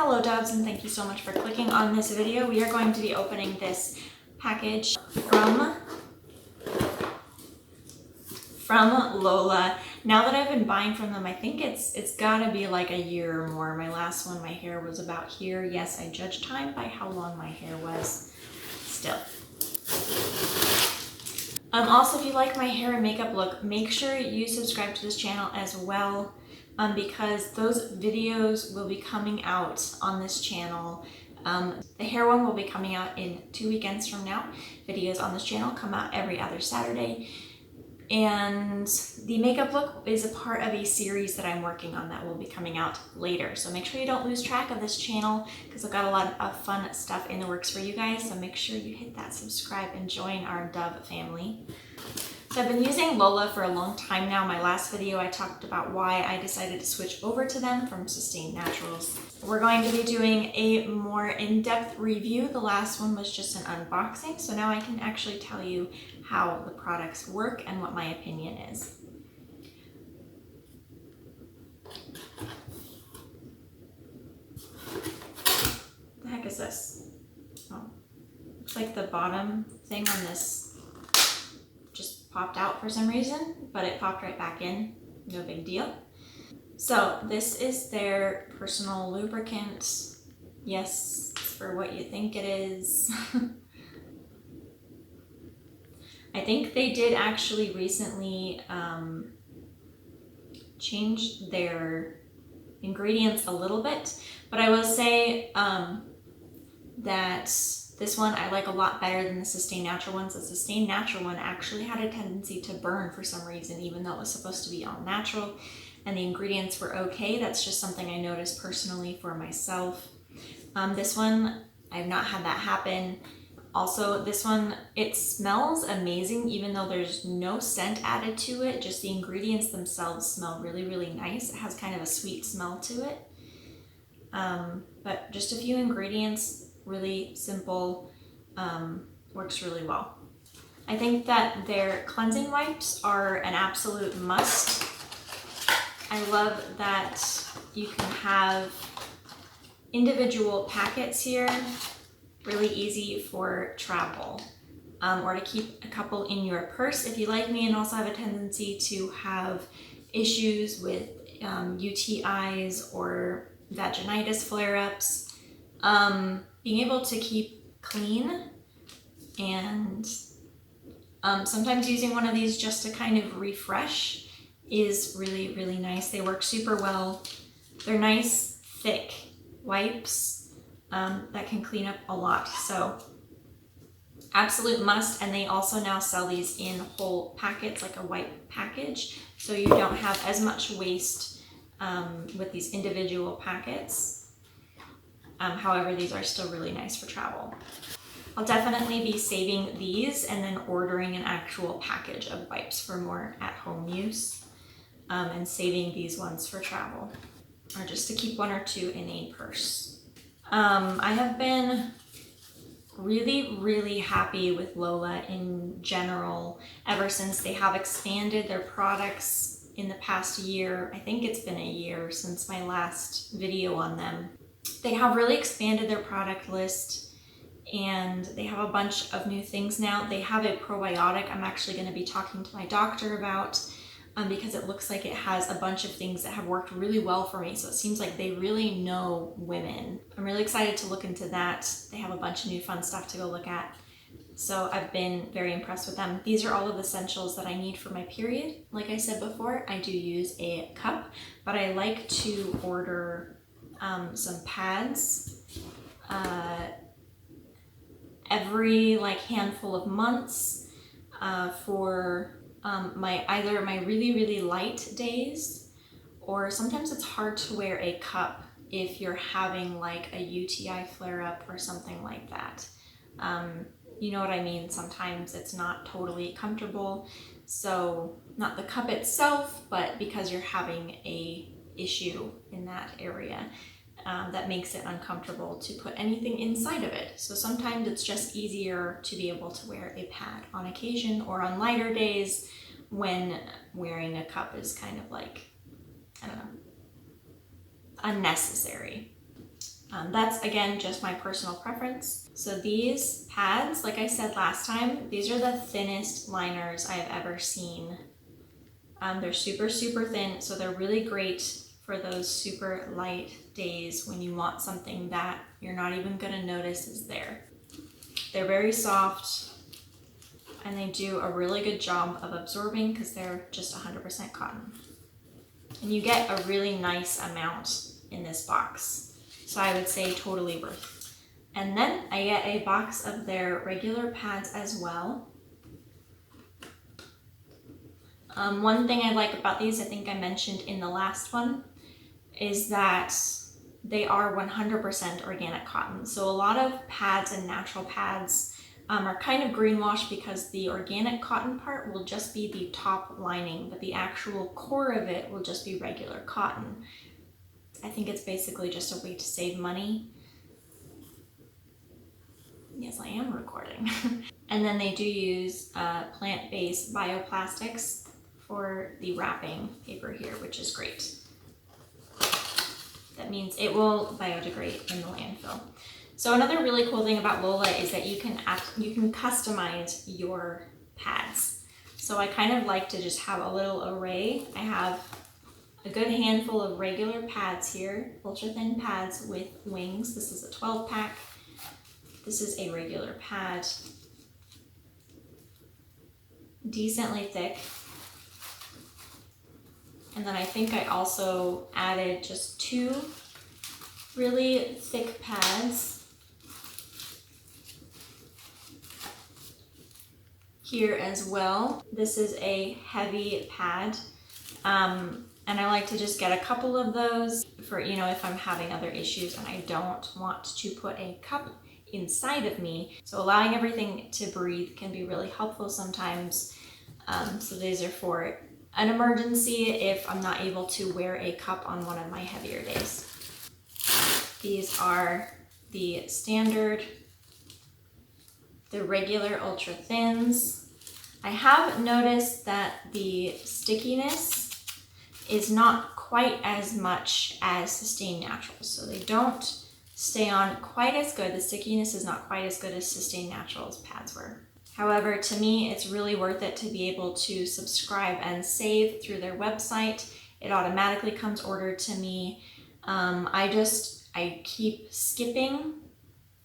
Hello doves, and thank you so much for clicking on this video. We are going to be opening this package from Lola. Now that I've been buying from them, I think it's gotta be like a year or more. My last one, my hair was about here. Yes, I judge time by how long my hair was still. Also, if you like my hair and makeup look, make sure you subscribe to this channel as well, because those videos will be coming out on this channel. The hair one will be coming out in 2 weekends from now. Videos on this channel come out every other Saturday. And the makeup look is a part of a series that I'm working on that will be coming out later. So make sure you don't lose track of this channel, because I've got a lot of fun stuff in the works for you guys. So make sure you hit that subscribe and join our Dove family. So I've been using Lola for a long time now. My last video I talked about why I decided to switch over to them from Sustained Naturals. We're going to be doing a more in-depth review. The last one was just an unboxing, so now I can actually tell you how the products work and what my opinion is. What the heck is this? Oh, looks like the bottom thing on this just popped out for some reason, but it popped right back in. No big deal. So this is their personal lubricant. Yes, it's for what you think it is. I think they did actually recently change their ingredients a little bit, but I will say that this one I like a lot better than the Sustained Natural ones. The Sustained Natural one actually had a tendency to burn for some reason, even though it was supposed to be all natural and the ingredients were okay. That's just something I noticed personally for myself. This one, I've not had that happen. Also, this one, it smells amazing, even though there's no scent added to it. Just the ingredients themselves smell really, really nice. It has kind of a sweet smell to it. But just a few ingredients, really simple, works really well. I think that their cleansing wipes are an absolute must. I love that you can have individual packets here. Really easy for travel, or to keep a couple in your purse if you like me and also have a tendency to have issues with UTIs or vaginitis flare-ups. Being able to keep clean and sometimes using one of these just to kind of refresh is really, really nice. They work super well. They're nice, thick wipes that can clean up a lot. So absolute must. And they also now sell these in whole packets, like a wipe package. So you don't have as much waste with these individual packets. However, these are still really nice for travel. I'll definitely be saving these and then ordering an actual package of wipes for more at-home use, and saving these ones for travel, or just to keep one or two in a purse. I have been really, really happy with Lola in general ever since they have expanded their products in the past year. I think it's been a year since my last video on them. They have really expanded their product list and they have a bunch of new things now. They have a probiotic I'm actually going to be talking to my doctor about, because it looks like it has a bunch of things that have worked really well for me. So it seems like they really know women. I'm really excited to look into that. They have a bunch of new fun stuff to go look at. So I've been very impressed with them. These are all of the essentials that I need for my period. Like I said before, I do use a cup, but I like to order some pads every like handful of months for either my really, really light days, or sometimes it's hard to wear a cup if you're having like a UTI flare-up or something like that. You know what I mean? Sometimes it's not totally comfortable. So not the cup itself, but because you're having a issue in that area, that makes it uncomfortable to put anything inside of it. So sometimes it's just easier to be able to wear a pad on occasion, or on lighter days when wearing a cup is kind of like, I don't know, unnecessary. That's again just my personal preference. So these pads, like I said last time, these are the thinnest liners I've ever seen. They're super, super thin, so they're really great for those super light days when you want something that you're not even gonna notice is there. They're very soft and they do a really good job of absorbing because they're just 100% cotton. And you get a really nice amount in this box. So I would say totally worth. And then I get a box of their regular pads as well. One thing I like about these, I think I mentioned in the last one, is that they are 100% organic cotton. So a lot of pads and natural pads are kind of greenwashed because the organic cotton part will just be the top lining, but the actual core of it will just be regular cotton. I think it's basically just a way to save money. Yes, I am recording. And then they do use plant-based bioplastics for the wrapping paper here, which is great. That means it will biodegrade in the landfill. So another really cool thing about Lola is that you can customize your pads. So I kind of like to just have a little array. I have a good handful of regular pads here, ultra thin pads with wings. This is a 12 pack. This is a regular pad, decently thick. And then I think I also added just 2 really thick pads here as well. This is a heavy pad. And I like to just get a couple of those for, you know, if I'm having other issues and I don't want to put a cup inside of me. So allowing everything to breathe can be really helpful sometimes. So these are for an emergency if I'm not able to wear a cup on one of my heavier days. These are the standard, the regular ultra thins. I have noticed that the stickiness is not quite as much as Sustain Naturals. So they don't stay on quite as good. The stickiness is not quite as good as Sustain Naturals pads were. However, to me, it's really worth it to be able to subscribe and save through their website. It automatically comes ordered to me. I keep skipping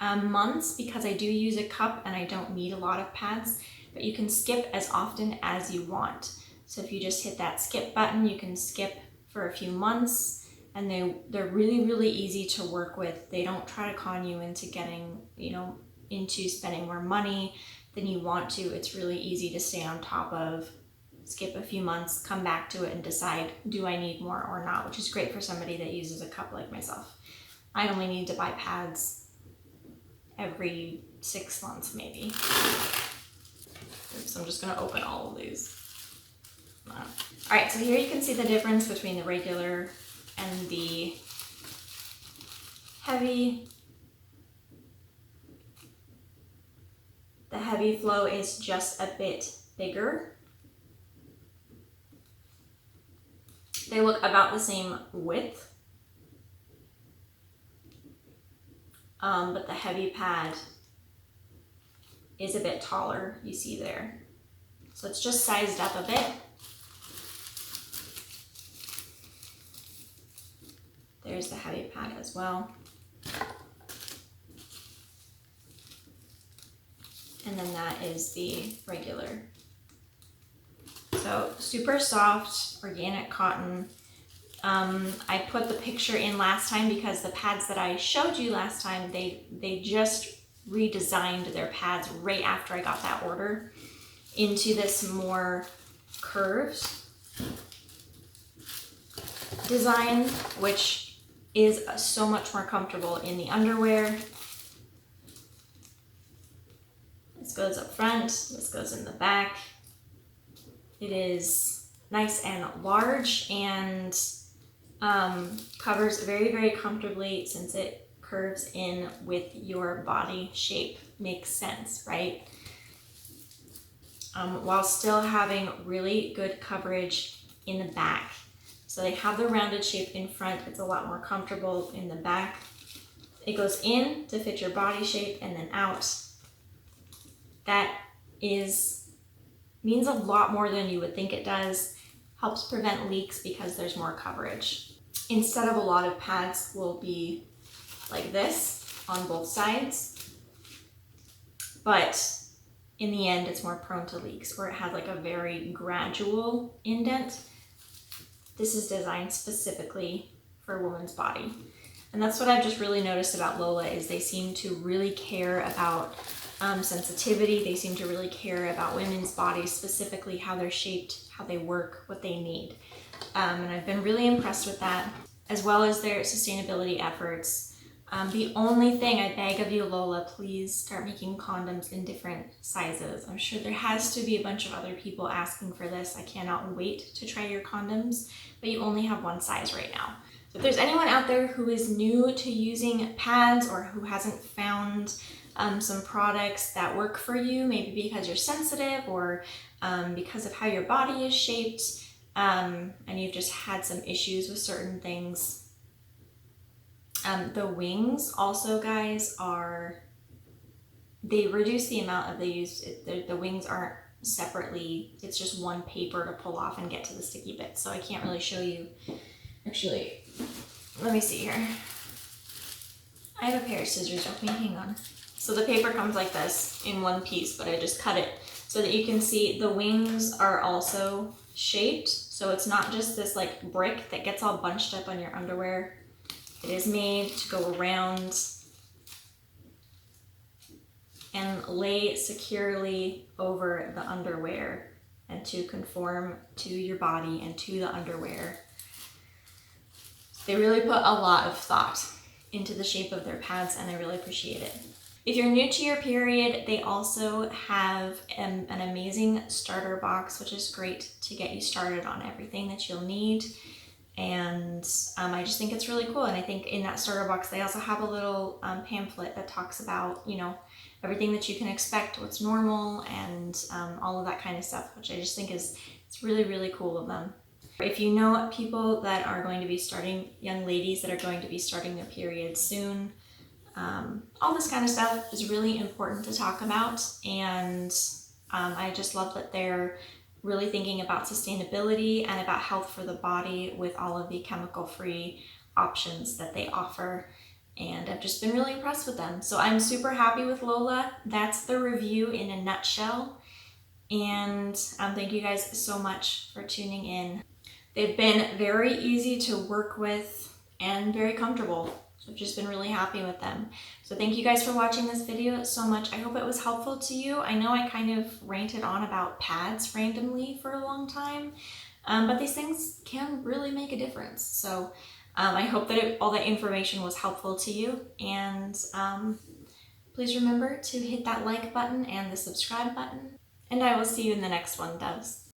months because I do use a cup and I don't need a lot of pads, but you can skip as often as you want. So if you just hit that skip button, you can skip for a few months, and they're really, really easy to work with. They don't try to con you into getting, into spending more money than you want to. It's really easy to stay on top of, skip a few months, come back to it and decide, do I need more or not, which is great for somebody that uses a cup like myself. I only need to buy pads every 6 months maybe. Oops, I'm just gonna open all of these. All right, so here you can see the difference between the regular and the heavy. The heavy flow is just a bit bigger. They look about the same width, but the heavy pad is a bit taller, you see there. So it's just sized up a bit. There's the heavy pad as well. And then that is the regular. So super soft, organic cotton. I put the picture in last time because the pads that I showed you last time, they just redesigned their pads right after I got that order into this more curved design, which is so much more comfortable in the underwear. This goes up front, this goes in the back. It is nice and large and covers very, very comfortably since it curves in with your body shape. Makes sense, right? While still having really good coverage in the back. So they have the rounded shape in front. It's a lot more comfortable in the back. It goes in to fit your body shape and then out. That means a lot more than you would think it does. Helps prevent leaks because there's more coverage. Instead of a lot of pads will be like this on both sides, but in the end it's more prone to leaks, where it has like a very gradual indent. This is designed specifically for a woman's body. And that's what I've just really noticed about Lola, is they seem to really care about sensitivity. They seem to really care about women's bodies, specifically how they're shaped, how they work, what they need. And I've been really impressed with that, as well as their sustainability efforts. The only thing I beg of you, Lola, please start making condoms in different sizes. I'm sure there has to be a bunch of other people asking for this. I cannot wait to try your condoms, but you only have one size right now. So if there's anyone out there who is new to using pads or who hasn't found some products that work for you, maybe because you're sensitive or because of how your body is shaped, and you've just had some issues with certain things, the wings also, guys, they reduce the amount of the use. The wings aren't separately, it's just one paper to pull off and get to the sticky bits. So I can't really show you. Actually, let me see here. I have a pair of scissors with me, hang on. So the paper comes like this in one piece, but I just cut it so that you can see the wings are also shaped. So it's not just this like brick that gets all bunched up on your underwear. It is made to go around and lay securely over the underwear and to conform to your body and to the underwear. They really put a lot of thought into the shape of their pads, and I really appreciate it. If you're new to your period, they also have an amazing starter box, which is great to get you started on everything that you'll need. And I just think it's really cool. And I think in that starter box, they also have a little pamphlet that talks about, you know, everything that you can expect, what's normal, and all of that kind of stuff, which I just think it's really, really cool of them. If you know people that are going to be starting, young ladies that are going to be starting their period soon, all this kind of stuff is really important to talk about. And I just love that they're really thinking about sustainability and about health for the body with all of the chemical-free options that they offer. And I've just been really impressed with them. So I'm super happy with Lola. That's the review in a nutshell. And thank you guys so much for tuning in. They've been very easy to work with and very comfortable. So I've just been really happy with them. So thank you guys for watching this video so much. I hope it was helpful to you. I know I kind of ranted on about pads randomly for a long time, but these things can really make a difference. So I hope that all that information was helpful to you. And please remember to hit that like button and the subscribe button. And I will see you in the next one, doves.